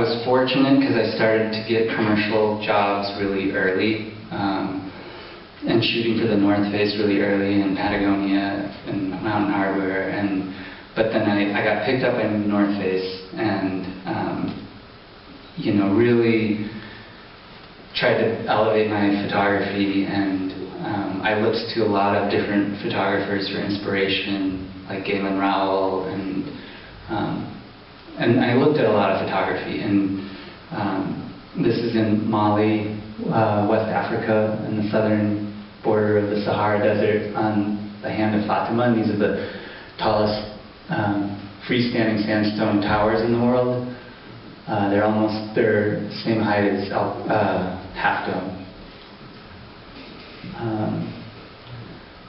was fortunate because I started to get commercial jobs really early, and shooting for the North Face really early in Patagonia and Mountain Hardwear, but then I got picked up in North Face and really tried to elevate my photography, and I looked to a lot of different photographers for inspiration, like Galen Rowell, and I looked at a lot of photography, and this is in Mali, West Africa, in the southern border of the Sahara Desert on the hand of Fatima, and these are the tallest freestanding sandstone towers in the world. They're the same height as Half Dome.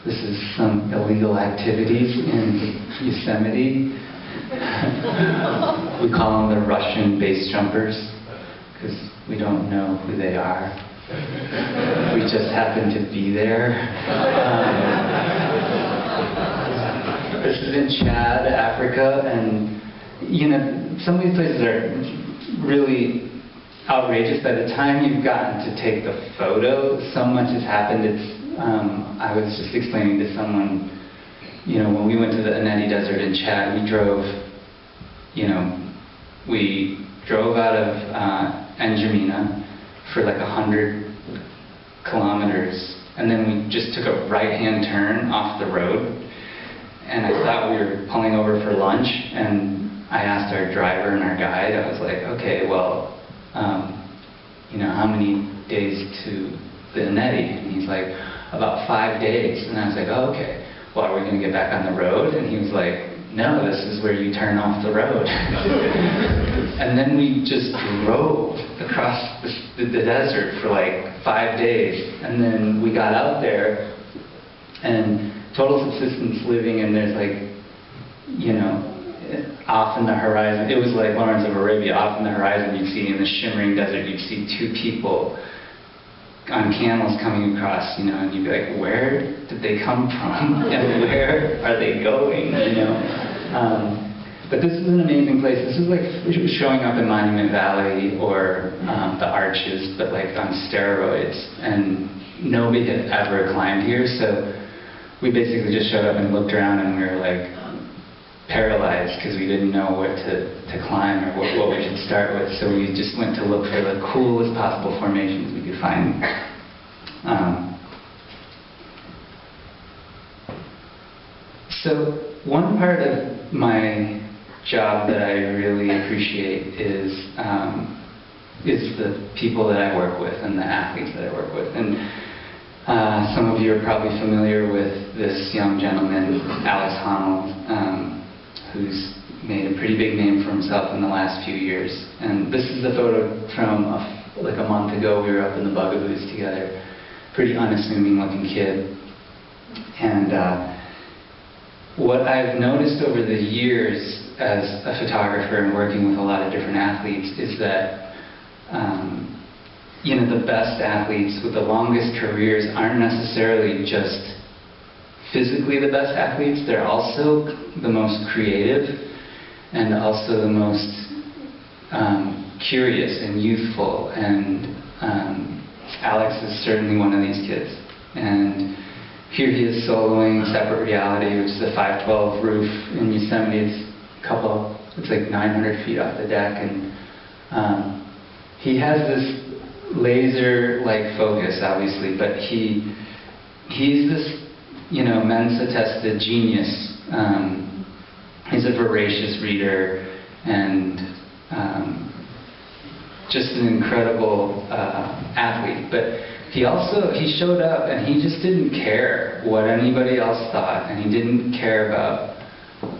This is some illegal activities in Yosemite. We call them the Russian base jumpers because we don't know who they are. We just happen to be there. This is in Chad, Africa, and some of these places are really outrageous. By the time you've gotten to take the photo, so much has happened. I was just explaining to someone, when we went to the Aneti Desert in Chad, we drove out of N'Djamena for like 100 kilometers, and then we just took a right-hand turn off the road, and I thought we were pulling over for lunch, and I asked our driver and our guide, I was like, okay, well, how many days to the Aneti? And he's like, about 5 days. And I was like, oh, okay, well, are we going to get back on the road? And he was like, no, this is where you turn off the road. And then we just drove across the desert for like 5 days. And then we got out there, and total subsistence living, and there's like, off in the horizon, it was like Lawrence of Arabia, off in the horizon you'd see, in the shimmering desert, you'd see 2 people on camels coming across, and you'd be like, where did they come from? And where are they going, But this is an amazing place. This is like showing up in Monument Valley or the Arches, but like on steroids. And nobody had ever climbed here, so we basically just showed up and looked around, and we were like paralyzed because we didn't know what to climb or what we should start with. So we just went to look for the coolest possible formations we could find. So one part of my job that I really appreciate is the people that I work with and the athletes that I work with. And some of you are probably familiar with this young gentleman, Alex Honnold, who's made a pretty big name for himself in the last few years. And this is a photo from like a month ago. We were up in the Bugaboos together. Pretty unassuming looking kid. And what I've noticed over the years as a photographer and working with a lot of different athletes is that the best athletes with the longest careers aren't necessarily just physically the best athletes, they're also the most creative and also the most curious and youthful, and Alex is certainly one of these kids. And here he is soloing Separate Reality, which is a 512 roof in Yosemite. It's like 900 feet off the deck, and he has this laser-like focus, obviously, but he's this Mensa-tested genius. He's a voracious reader and just an incredible athlete. But he showed up and he just didn't care what anybody else thought, and he didn't care about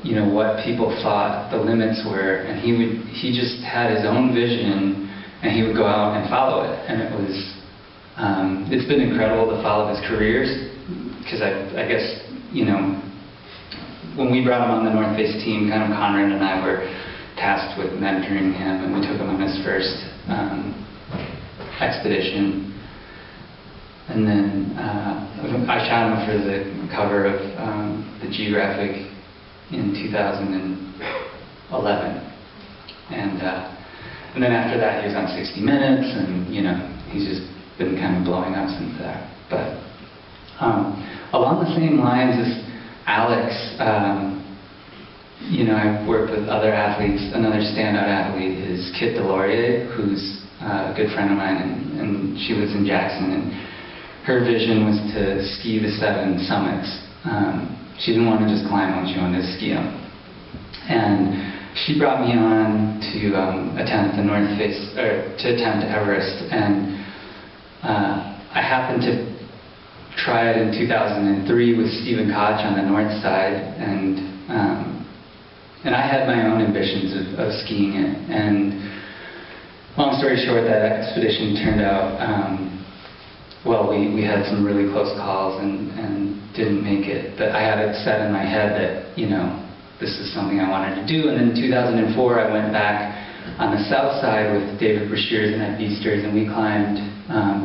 what people thought the limits were, and he just had his own vision, and he would go out and follow it. And it's been incredible to follow his careers, because I guess, when we brought him on the North Face team, kind of Conrad and I were tasked with mentoring him, and we took him on his first expedition. And then I shot him for the cover of the Geographic in 2011. And And then after that, he was on 60 Minutes, and he's just been kind of blowing up since that. But along the same lines as Alex, I've worked with other athletes. Another standout athlete is Kit Delorier, who's a good friend of mine, and she lives in Jackson. And her vision was to ski the 7 summits. She didn't want to just climb them; she wanted to ski them. And she brought me on to attempt the North Face, or to attempt Everest. And I happened to try it in 2003 with Stephen Koch on the north side, and I had my own ambitions of skiing it. And long story short, that expedition turned out, well, we had some really close calls and didn't make it. But I had it set in my head that, this is something I wanted to do. And then in 2004, I went back on the south side with David Brashears and Ed Beasters, and we climbed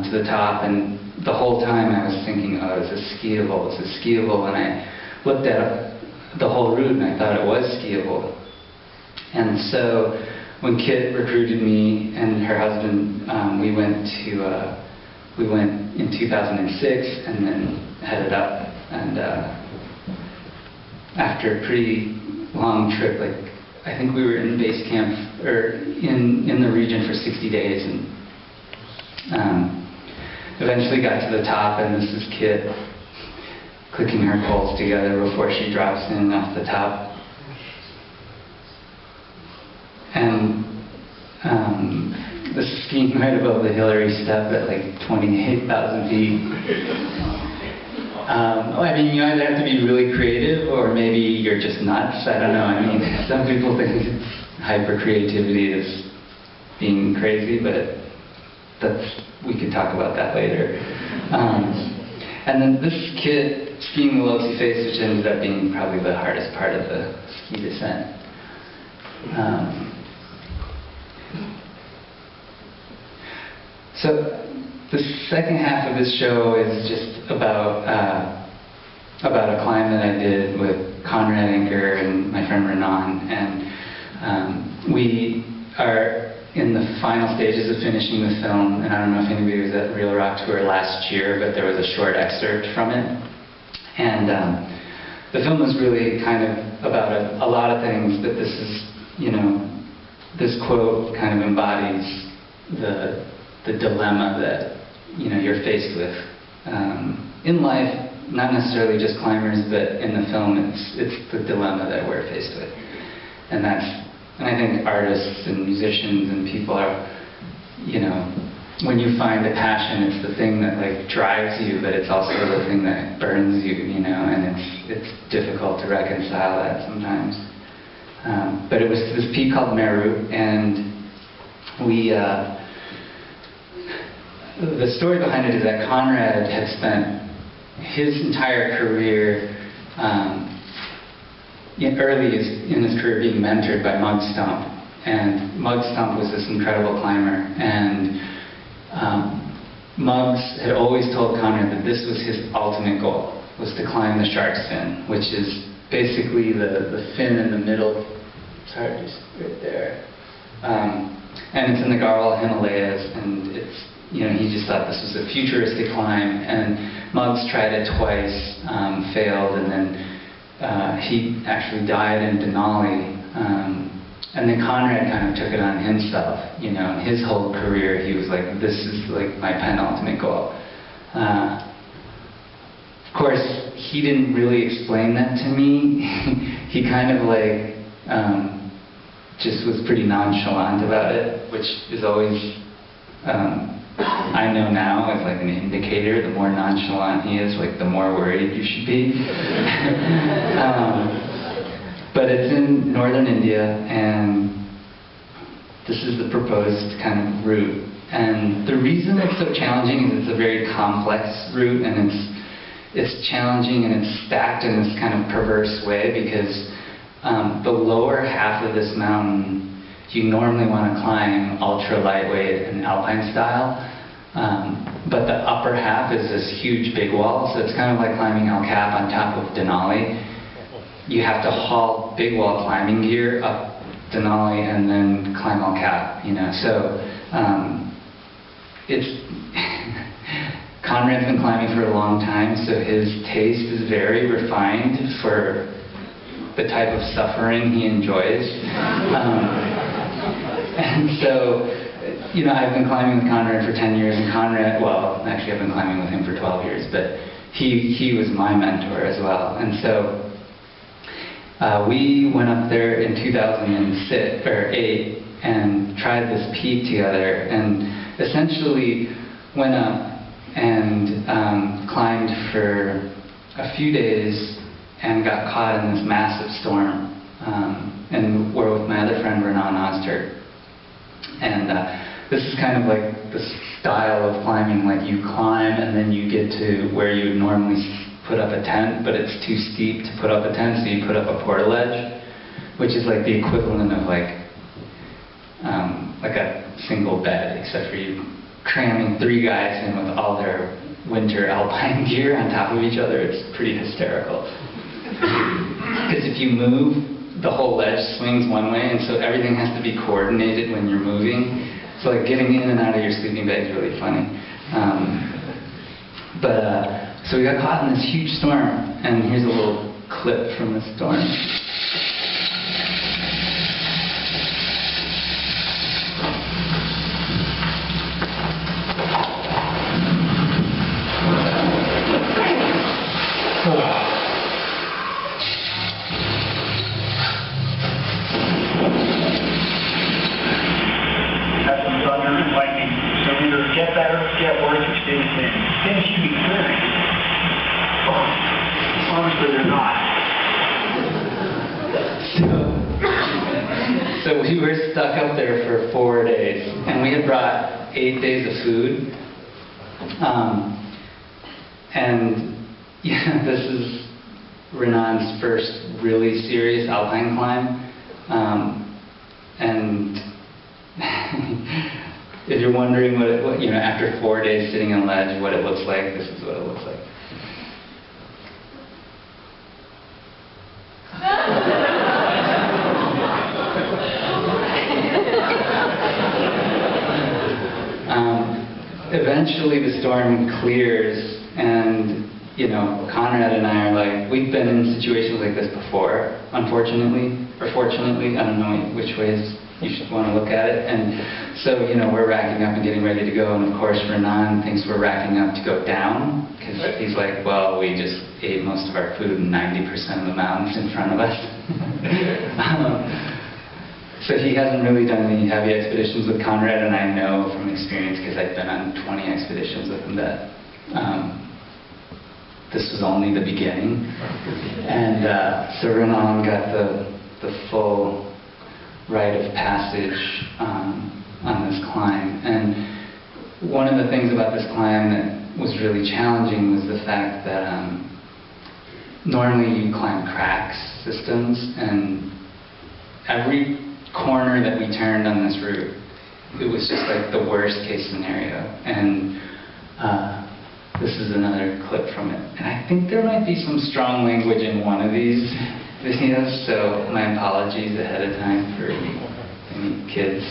to the top. And the whole time I was thinking, oh, is this skiable? Is this skiable? And I looked at the whole route, and I thought it was skiable. And so when Kit recruited me and her husband, we went in 2006 and then headed up. And after a pretty long trip, I think we were in base camp or in the region for 60 days, and eventually got to the top. And this is Kit clicking her poles together before she drops in off the top. And this is skiing right above the Hillary Step at 28,000 feet. I mean, you either have to be really creative or maybe you're just nuts. I don't know. I mean, some people think hyper-creativity is being crazy, but we could talk about that later. And then this kid skiing the Lhotse Face, which ended up being probably the hardest part of the ski descent. So the second half of this show is just about a climb that I did with Conrad Anker and my friend Renan, and we are in the final stages of finishing the film. And I don't know if anybody was at Real Rock Tour last year, but there was a short excerpt from it. And the film was really kind of about a lot of things, but this is, this quote kind of embodies the dilemma that you're faced with in life, not necessarily just climbers, but in the film it's the dilemma that we're faced with. And I think artists and musicians and people are, when you find a passion, it's the thing that drives you, but it's also the thing that burns you, and it's difficult to reconcile that sometimes. But it was this peak called Meru, and the story behind it is that Conrad had spent his entire career, early in his career, being mentored by Mug Stump. And Mug Stump was this incredible climber, and Muggs had always told Conrad that this was his ultimate goal, was to climb the shark's fin, which is basically the fin in the middle. Sorry, just right there. And it's in the Garhwal Himalayas, and it's, he just thought this was a futuristic climb. And Muggs tried it twice, failed, and then he actually died in Denali. And then Conrad kind of took it on himself. His whole career, he was like, this is my penultimate goal. Of course, he didn't really explain that to me. He kind of just was pretty nonchalant about it, which is always, I know now, is an indicator. The more nonchalant he is, the more worried you should be. But it's in northern India, and this is the proposed kind of route. And the reason it's so challenging is it's a very complex route, and it's challenging and it's stacked in this kind of perverse way, because the lower half of this mountain you normally want to climb ultra lightweight and alpine style, but the upper half is this huge big wall, so it's kind of like climbing El Cap on top of Denali. You have to haul big wall climbing gear up Denali and then climb El Cap, you know. So it's Conrad's been climbing for a long time, so his taste is very refined for the type of suffering he enjoys. And so, you know, I've been climbing with Conrad for 10 years, and Conrad, well, actually I've been climbing with him for 12 years, but he was my mentor as well. And so we went up there in 2008 and tried this peak together, and essentially went up and climbed for a few days and got caught in this massive storm. And we're with my other friend, Renan Ozturk. And this is kind of like the style of climbing, like you climb and then you get to where you would normally put up a tent, but it's too steep to put up a tent, so you put up a portaledge, which is like the equivalent of like a single bed, except for you cramming 3 guys in with all their winter alpine gear on top of each other. It's pretty hysterical. Because if you move, the whole ledge swings one way, and so everything has to be coordinated when you're moving. So like getting in and out of your sleeping bag is really funny. So we got caught in this huge storm, and here's a little clip from the storm. Get better, get worse, or stay the same. Things should be clearing. Oh, honestly, they're not. So we were stuck up there for 4 days, and we had brought 8 days of food. And yeah, this is Renan's first really serious alpine climb. And if you're wondering what you know, after 4 days sitting on a ledge, what it looks like, this is what it looks like. Eventually the storm clears, and you know, Conrad and I are like, we've been in situations like this before, unfortunately, or fortunately, I don't know which ways you should want to look at it. And so, you know, we're racking up and getting ready to go, and of course Renan thinks we're racking up to go down, because he's like, well, we just ate most of our food in 90% of the mountains in front of us. So he hasn't really done any heavy expeditions with Conrad, and I know from experience, because I've been on 20 expeditions with him, that this was only the beginning. And so Renan got the full rite of passage on this climb. And one of the things about this climb that was really challenging was the fact that normally you climb cracks systems, and every corner that we turned on this route, it was just like the worst case scenario. And this is another clip from it. And I think there might be some strong language in one of these videos, so my apologies ahead of time for any kids.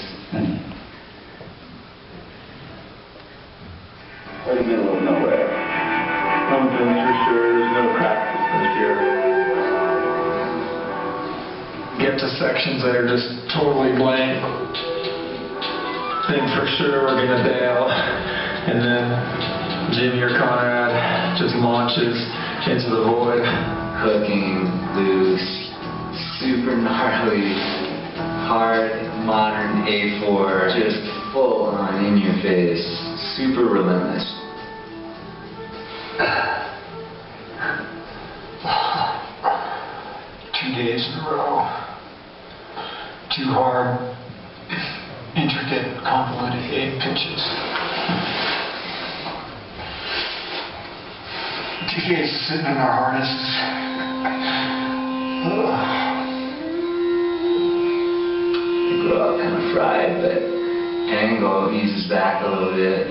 Right in the middle of nowhere. Mountains for sure, there's no crack systems here. Get to sections that are just totally blank, think for sure we're gonna bail, and then Jimmy or Conrad just launches into the void. Hooking, loose, super gnarly, hard, modern A4, just full on in your face, super relentless. 2 days in a row. Too hard, intricate, convoluted 8 pitches. 2 days sitting in our harnesses. I grew up kind of fried, but angle eases back a little bit.